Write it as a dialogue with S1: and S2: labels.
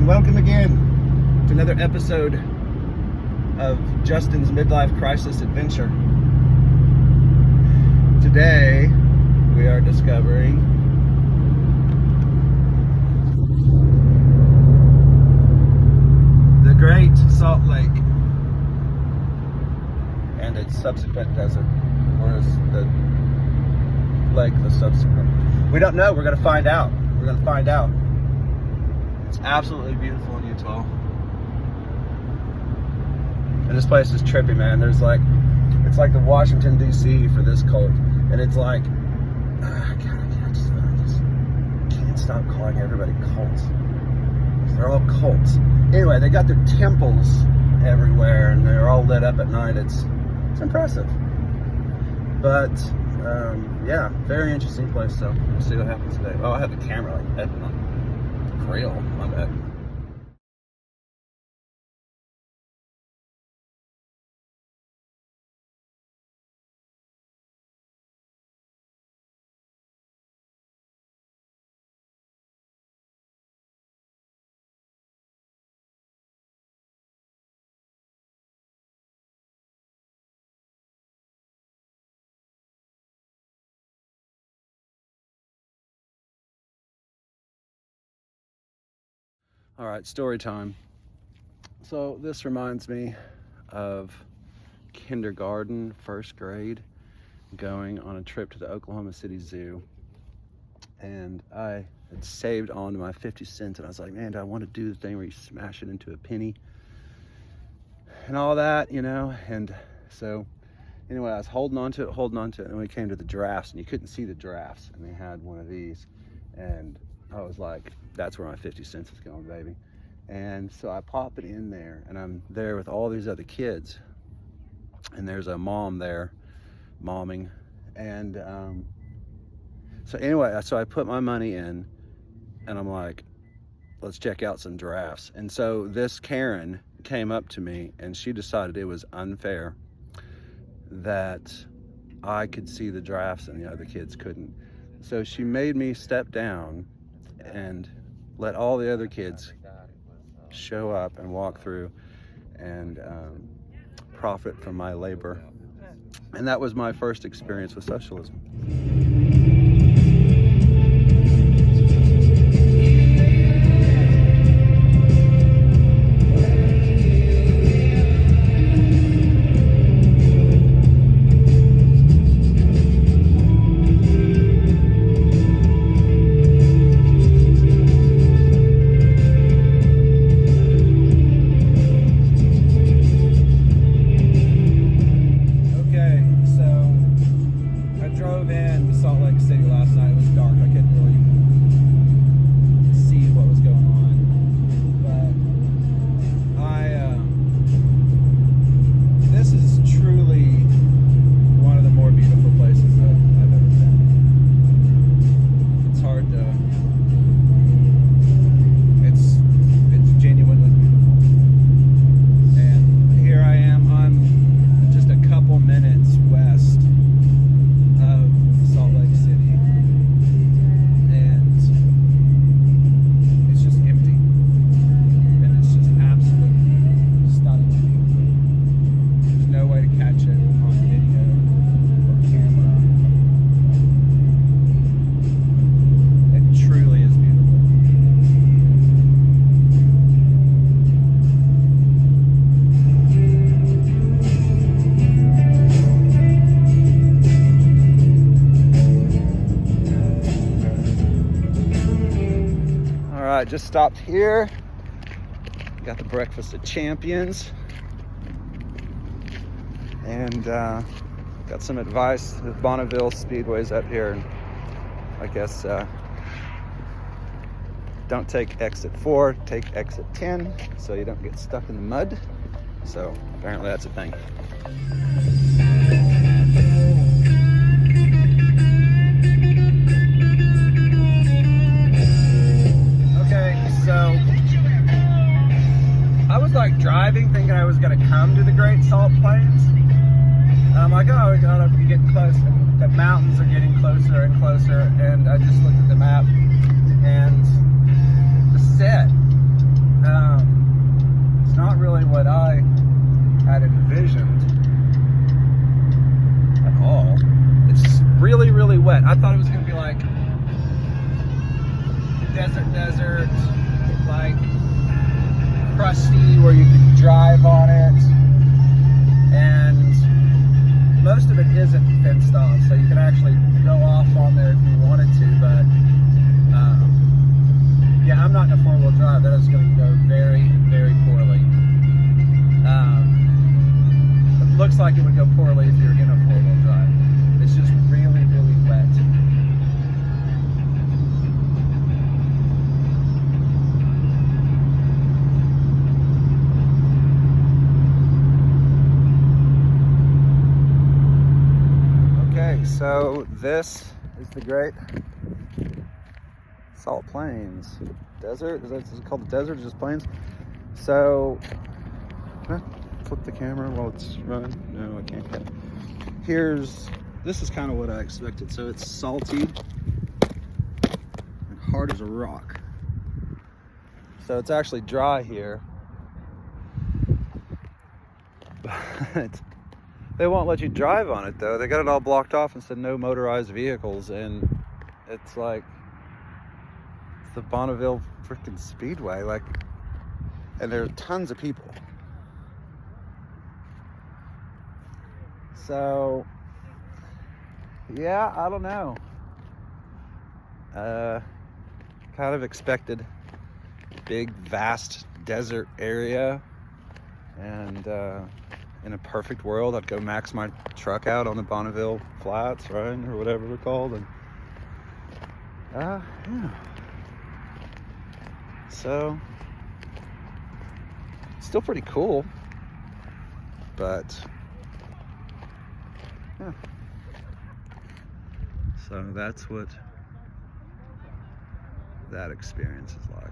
S1: and welcome again to another episode of Justin's Midlife Crisis Adventure. Today, we are discovering the Great Salt Lake and its subsequent desert, or is the lake the subsequent? We don't know. We're going to find out. It's absolutely beautiful in Utah. And this place is trippy, man. It's like the Washington, D.C. for this cult. And it's like, I just can't stop calling everybody cults. They're all cults. Anyway, they got their temples everywhere and they're all lit up at night. It's impressive. But, yeah, very interesting place. So we'll see what happens today. Oh, I have the camera like grill. My bad. All right, story time. So this reminds me of kindergarten, first grade, going on a trip to the Oklahoma City Zoo. And I had saved on to my 50 cents and I was like, man, do I want to do the thing where you smash it into a penny and all that, you know? And so anyway, I was holding on to it, and we came to the giraffes and you couldn't see the giraffes, and they had one of these, and I was like, that's where my 50 cents is going, baby. And so I pop it in there, and I'm there with all these other kids, and there's a mom there momming. And so anyway, so I put my money in, and I'm like, let's check out some giraffes. And so this Karen came up to me, and she decided it was unfair that I could see the giraffes and the other kids couldn't. So she made me step down and let all the other kids show up and walk through and profit from my labor. And that was my first experience with socialism. Just stopped here, got the breakfast of champions, and got some advice. The Bonneville Speedway's up here, and I guess don't take exit 4, take exit 10 so you don't get stuck in the mud. So apparently that's a thing. So I was like driving thinking I was going to come to the Great Salt Plains, and I'm like, oh, we gotta be getting close. And the mountains are getting closer and closer, and I just looked at the map, and the desert, like crusty, where you can drive on it, and most of it isn't fenced off, so you can actually go off on there if you wanted to, but yeah, I'm not in a four-wheel drive. That is going to go very, very poorly. It looks like it would go poorly if you're in a four-wheel drive. It's just really, really wet. Okay, so this is the great Salt Plains Desert. Is it called the desert or just plains? So, flip the camera while it's running. No, I can't get it. This is kind of what I expected. So it's salty and hard as a rock. So it's actually dry here. But they won't let you drive on it though. They got it all blocked off and said no motorized vehicles, and it's like the Bonneville freaking Speedway, like, and there are tons of people. So, yeah, I don't know. Kind of expected big, vast desert area, and in a perfect world, I'd go max my truck out on the Bonneville Flats, right, or whatever they're called, and yeah. So, still pretty cool, but yeah. So that's what that experience is like.